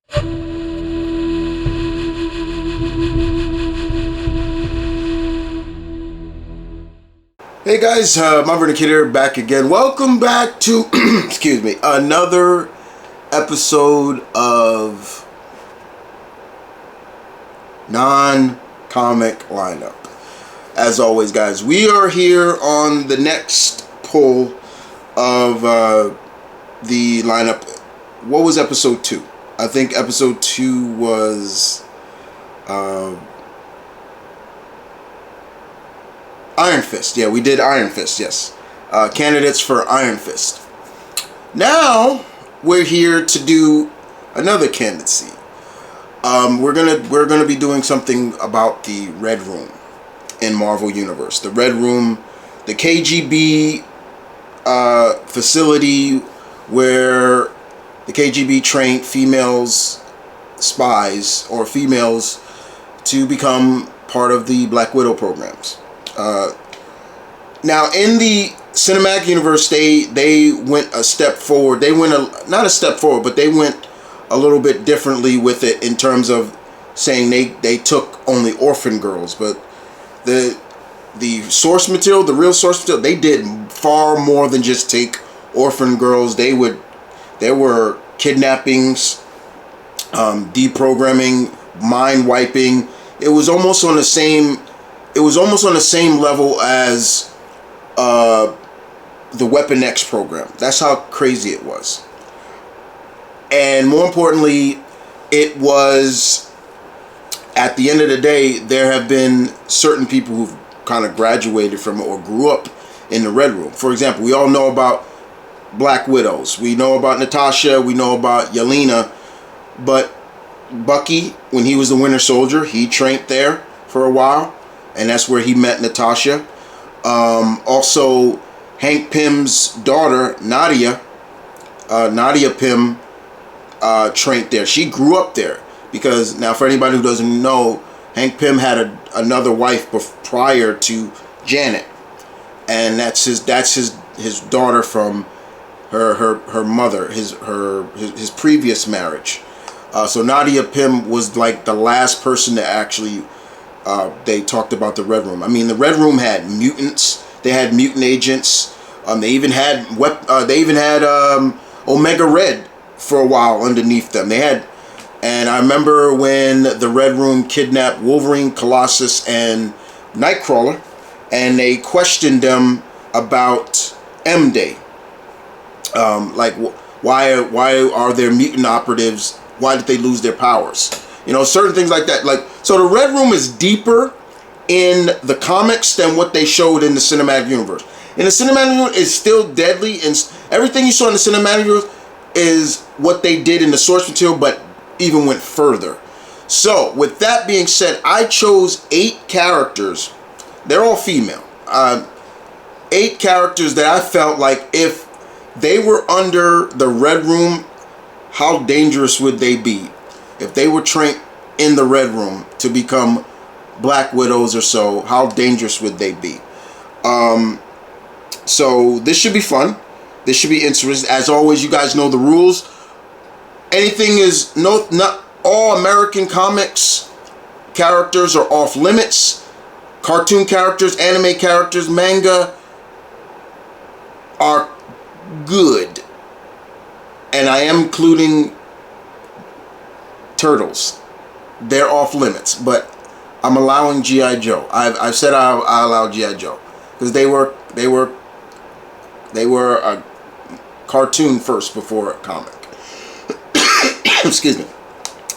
Hey guys, M.V.K here, back again. Welcome back to, excuse me, another episode of non-comic lineup. As always, guys, we are here on the next pull of the lineup. What was episode 2? I think episode 2 was Iron Fist. Yeah, we did Iron Fist, yes. Candidates for Iron Fist. Now, we're here to do another candidacy. We're gonna be doing something about the Red Room in Marvel Universe. The Red Room, the KGB facility where the KGB trained females spies or females to become part of the Black Widow programs. Now in the cinematic universe, they went a step forward. They went not a step forward, but they went a little bit differently with it in terms of saying they took only orphan girls, but the source material, the real source material, they did far more than just take orphan girls. There were kidnappings, deprogramming, mind wiping. It was almost on the same level as the Weapon X program. That's how crazy it was. And more importantly, it was, at the end of the day, there have been certain people who've kind of graduated from it or grew up in the Red Room. For example, we all know about Black Widows. We know about Natasha. We know about Yelena. But Bucky, when he was the Winter Soldier, he trained there for a while. And that's where he met Natasha. Also, Hank Pym's daughter, Nadia Pym, trained there. She grew up there. Because, now for anybody who doesn't know, Hank Pym had another wife prior to Janet. And that's his daughter from her mother, his previous marriage. So Nadia Pym was like the last person to actually they talked about the Red Room. I mean, the Red Room had mutants. They had mutant agents. They even had Omega Red for a while underneath them. And I remember when the Red Room kidnapped Wolverine, Colossus, and Nightcrawler, and they questioned them about M-Day. Like, why are there mutant operatives? Why did they lose their powers? You know, certain things like that. Like, so the Red Room is deeper in the comics than what they showed in the cinematic universe. In the cinematic universe, it's still deadly, and everything you saw in the cinematic universe is what they did in the source material, but even went further. So, with that being said, I chose 8 characters. They're all female. 8 characters that I felt like if they were under the Red Room, how dangerous would they be? If they were trained in the Red Room to become Black Widows or so, how dangerous would they be? So this should be fun. This should be interesting. As always, you guys know the rules. Anything is not all American comics characters are off limits. Cartoon characters, anime characters, manga are good. And I am including Turtles. They're off limits, but I'm allowing G.I. Joe. I've said I allow G.I. Joe because they were a cartoon first before a comic. Excuse me.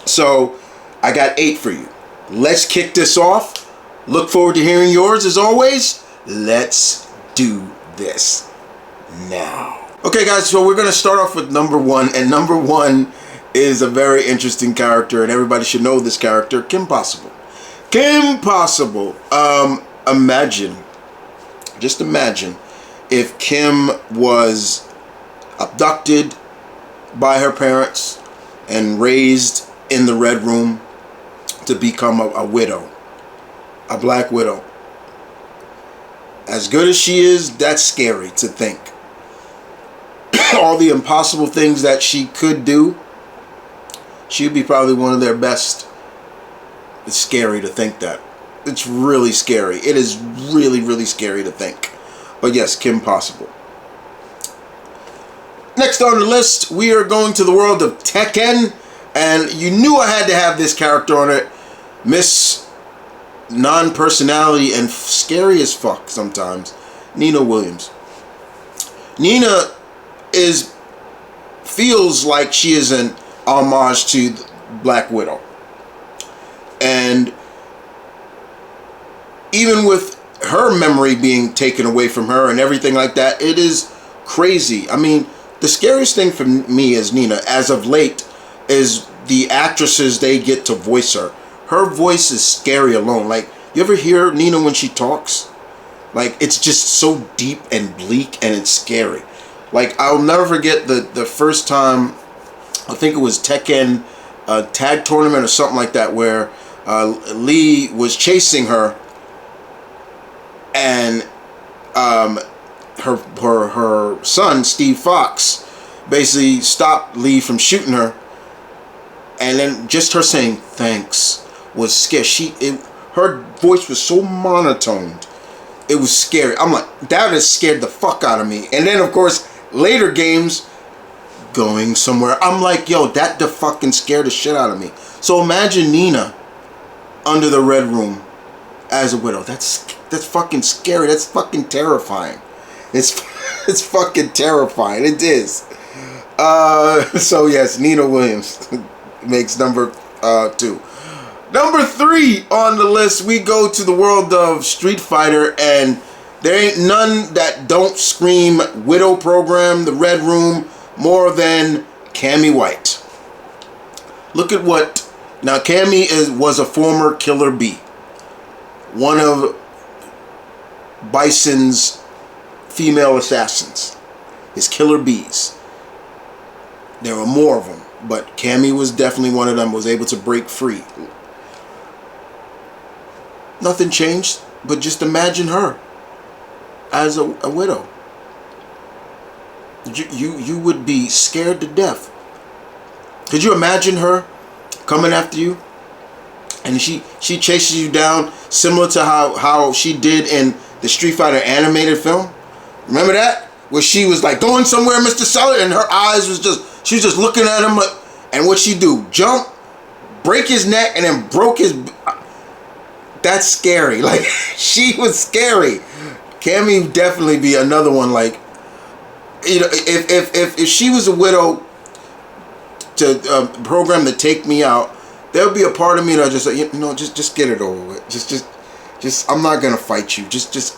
So I got 8 for you. Let's kick this off. Look forward to hearing yours as always. Let's do this now. Okay, guys, so we're going to start off with number 1, and number 1 is a very interesting character, and everybody should know this character, Kim Possible. Kim Possible. Just imagine if Kim was abducted by her parents and raised in the Red Room to become a widow, a Black Widow. As good as she is, that's scary to think. All the impossible things that she could do, she'd be probably one of their best. It's scary to think that. It's really scary. It is really, really scary to think. But yes, Kim Possible. Next on the list, we are going to the world of Tekken. And you knew I had to have this character on it. Miss Non-Personality and scary as fuck sometimes, Nina Williams. Nina feels like she is an homage to Black Widow. And even with her memory being taken away from her and everything like that, it is crazy. I mean, the scariest thing for me as Nina, as of late, is the actresses they get to voice her. Her voice is scary alone. Like, you ever hear Nina when she talks? Like, it's just so deep and bleak and it's scary. Like, I'll never forget the first time, I think it was Tekken tag tournament or something like that, where Lee was chasing her, and her son Steve Fox basically stopped Lee from shooting her, and then just her saying thanks was scary. Her voice was so monotoned, it was scary. I'm like, that has scared the fuck out of me. And then of course later games, going somewhere, I'm like, yo, that the fucking scared the shit out of me. So imagine Nina under the Red Room as a widow. That's fucking scary. That's fucking terrifying. It's fucking terrifying. It is. So yes, Nina Williams makes number 2. Number 3 on the list, we go to the world of Street Fighter, and there ain't none that don't scream Widow Program, the Red Room, more than Cammy White. Look at what... Now, Cammy was a former Killer Bee. One of Bison's female assassins. His Killer Bees. There were more of them, but Cammy was definitely one of them, was able to break free. Nothing changed, but just imagine her as a widow. You would be scared to death. Could you imagine her coming after you, and she chases you down, similar to how she did in the Street Fighter animated film? Remember that, where she was like going somewhere, Mr. Seller, and her eyes was just, she was just looking at him like, and what she do? Jump, break his neck, and then broke his. That's scary. Like, she was scary. Cammy would definitely be another one. Like, you know, if she was a widow to program to take me out, there would be a part of me that just like, you know, just get it over with. Just I'm not gonna fight you. Just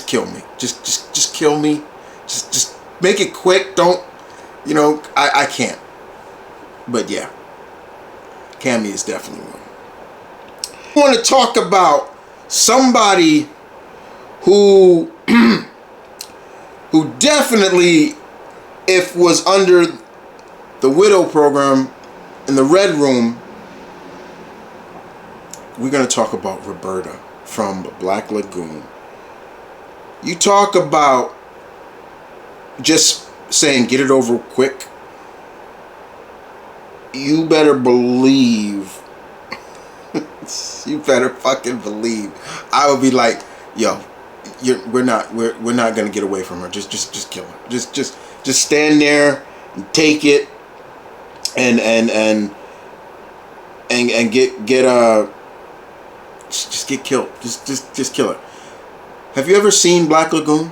kill me. Just kill me. Just make it quick. Don't, you know, I can't. But yeah, Cammy is definitely one. I want to talk about somebody who who definitely, if was under the Widow Program in the Red Room, we're going to talk about Roberta from Black Lagoon. You talk about just saying get it over quick. You better believe, you better fucking believe, I would be like, yo, we're not gonna get away from her. Just kill her. Just stand there and take it, and get killed. Just kill her. Have you ever seen Black Lagoon?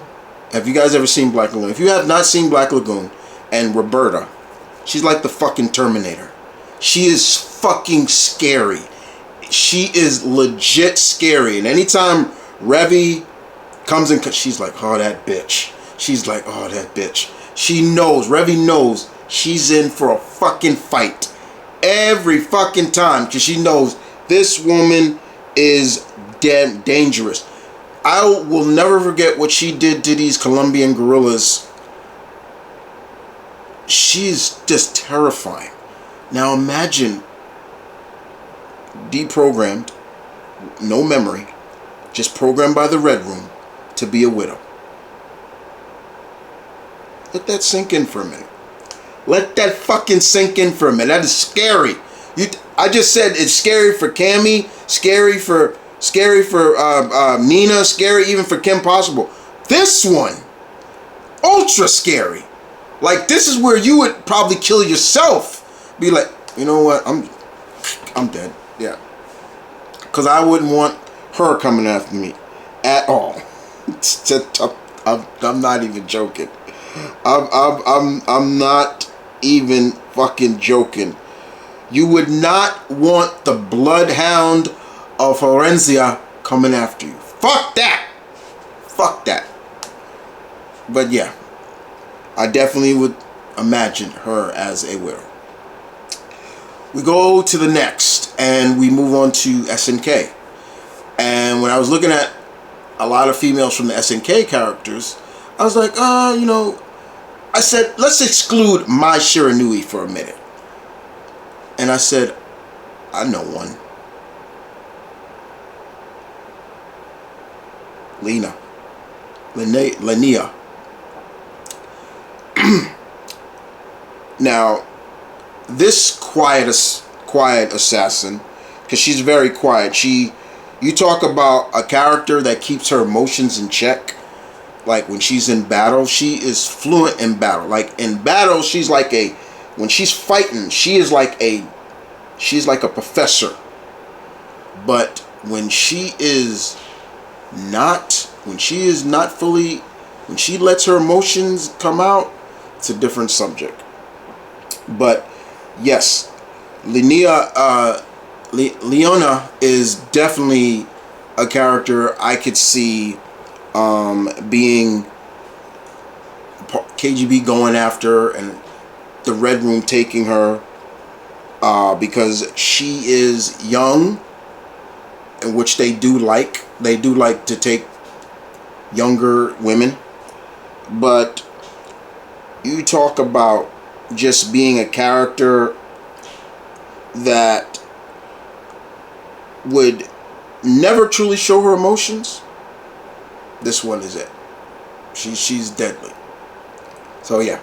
Have you guys ever seen Black Lagoon? If you have not seen Black Lagoon, and Roberta, she's like the fucking Terminator. She is fucking scary. She is legit scary. And anytime Revy comes in, she's like, oh, that bitch. She's like, oh, that bitch. She knows, Revy knows she's in for a fucking fight. Every fucking time. Because she knows this woman is damn dangerous. I will never forget what she did to these Colombian guerrillas. She's just terrifying. Now imagine deprogrammed, no memory, just programmed by the Red Room to be a widow. Let that sink in for a minute. Let that fucking sink in for a minute. That is scary. I just said it's scary for Cammy, scary for Nina, scary even for Kim Possible. This one, ultra scary. Like, this is where you would probably kill yourself. Be like, you know what? I'm dead. Yeah. Because I wouldn't want her coming after me at all. I'm not even joking. I'm not even fucking joking. You would not want the bloodhound of Florencia coming after you. Fuck that. Fuck that. But yeah, I definitely would imagine her as a widow. We go to the next, and we move on to SNK. And when I was looking at a lot of females from the SNK characters, I was like, you know, I said, let's exclude Mai Shiranui for a minute. And I said, I know one. Linnea. Now, this quiet assassin, because she's very quiet. You talk about a character that keeps her emotions in check. Like when she's in battle, she is fluent in battle. Like in battle, she's like when she's fighting, she's like a professor. But when she lets her emotions come out, it's a different subject. But yes, Leona is definitely a character I could see being KGB going after and the Red Room taking her because she is young, in which they do like to take younger women. But you talk about just being a character that would never truly show her emotions. This one is it. She's deadly. So yeah,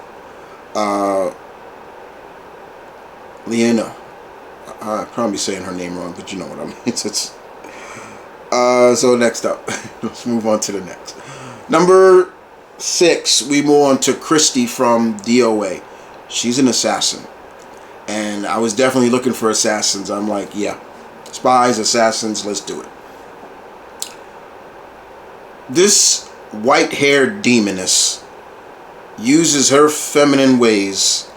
Liena. I'm probably saying her name wrong, but you know what I mean. It's so next up, let's move on to the next. Number 6, we move on to Christy from DOA. She's an assassin, and I was definitely looking for assassins. I'm like, yeah, spies, assassins, let's do it. This white-haired demoness uses her feminine ways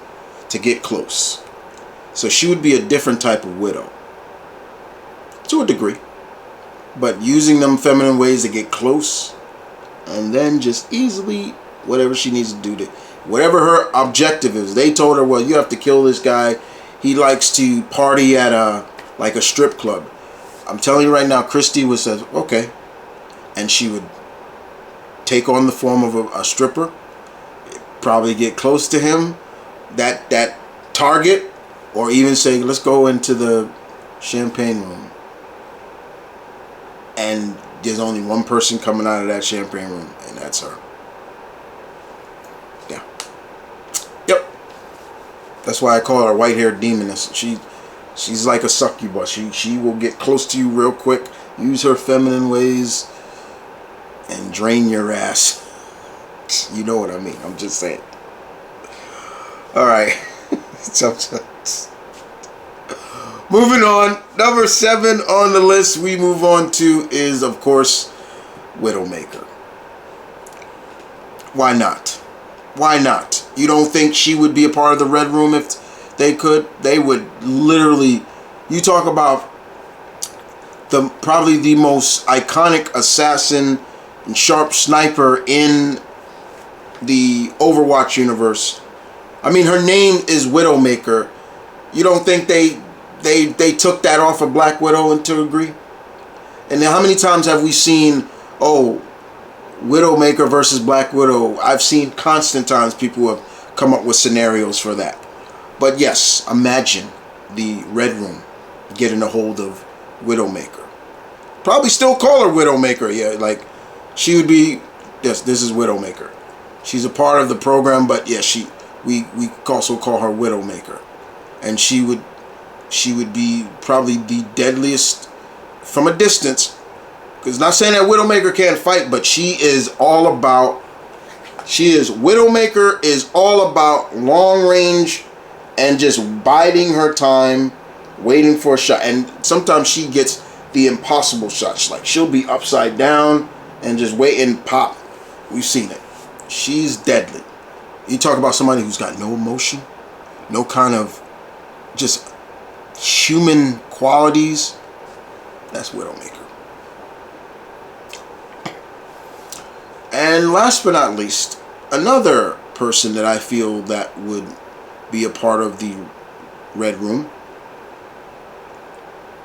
to get close. So she would be a different type of widow, to a degree. But using them feminine ways to get close, and then just easily, whatever she needs to do to, whatever her objective is. They told her, well, you have to kill this guy. He likes to party at a strip club. I'm telling you right now, Christy would say, okay. And she would take on the form of a stripper, probably get close to him, that target, or even say, let's go into the champagne room. And there's only one person coming out of that champagne room, and that's her. Yeah. Yep. That's why I call her a white-haired demoness. She's like a succubus. She will get close to you real quick, use her feminine ways, and drain your ass. You know what I mean. I'm just saying. Alright. Moving on. Number 7 on the list we move on to is, of course, Widowmaker. Why not? Why not? You don't think she would be a part of the Red Room if they could? They would literally... You talk about probably the most iconic assassin and sharp sniper in the Overwatch universe. I mean, her name is Widowmaker. You don't think they took that off of Black Widow and to agree? And then how many times have we seen, oh, Widowmaker versus Black Widow? I've seen constant times people have come up with scenarios for that. But yes, imagine the Red Room getting a hold of Widowmaker. Probably still call her Widowmaker. Yeah, like she would be. Yes, this is Widowmaker. She's a part of the program, but yeah, we also call her Widowmaker, and she would she would be probably the deadliest from a distance. Because not saying that Widowmaker can't fight, but Widowmaker is all about long range and just biding her time, waiting for a shot. And sometimes she gets the impossible shots. Like, she'll be upside down and just wait and pop. We've seen it. She's deadly. You talk about somebody who's got no emotion, no kind of just human qualities. That's Widowmaker. And last but not least, another person that I feel that would be a part of the Red Room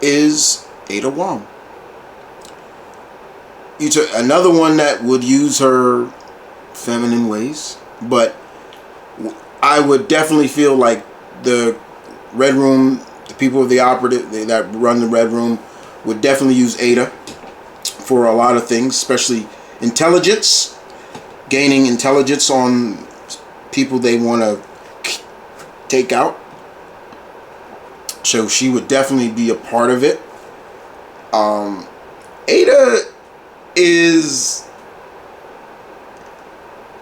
is Ada Wong. Another one that would use her feminine ways, but I would definitely feel like the Red Room, the people of the operative that run the Red Room, would definitely use Ada for a lot of things, especially intelligence, gaining intelligence on people they want to take out. So she would definitely be a part of it.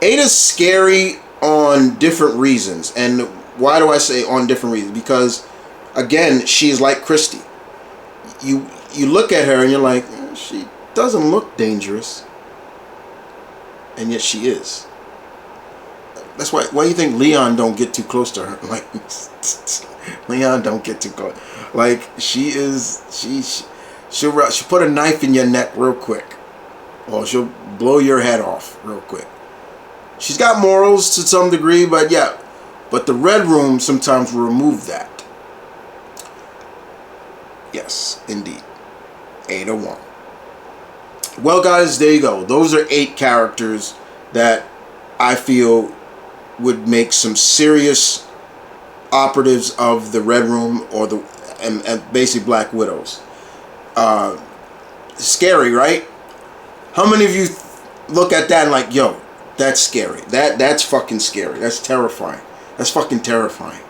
Ada's scary on different reasons. And why do I say on different reasons? Because, again, she's like Christy. You look at her and you're like, she doesn't look dangerous. And yet she is. That's why you think Leon don't get too close to her. Like, Leon don't get too close. Like, she'll put a knife in your neck real quick. Or she'll blow your head off real quick. She's got morals to some degree, but yeah. But the Red Room sometimes will remove that. Yes, indeed. Ada Wong. Well, guys, there you go. Those are 8 characters that I feel would make some serious operatives of the Red Room or and basically Black Widows. Scary, right? How many of you look at that and like, yo, that's scary. That's fucking scary. That's terrifying. That's fucking terrifying.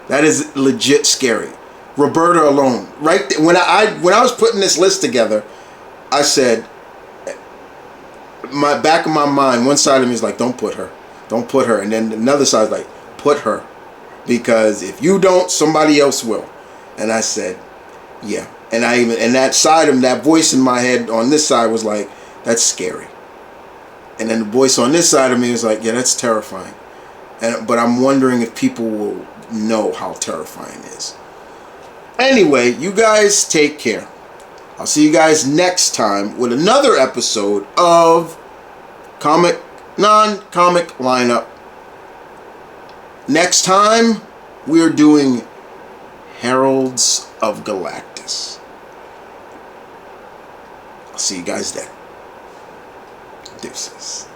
That is legit scary. Roberta alone, right there, when I was putting this list together, I said, my back of my mind, one side of me is like, don't put her, and then another side is like, put her, because if you don't, somebody else will. And I said, yeah. And that side of that voice in my head on this side was like, that's scary. And then the voice on this side of me was like, yeah, that's terrifying. But I'm wondering if people will know how terrifying it is. Anyway, you guys take care. I'll see you guys next time with another episode of non-comic lineup. Next time, we're doing Heralds of Galactus. I'll see you guys then. Deuces.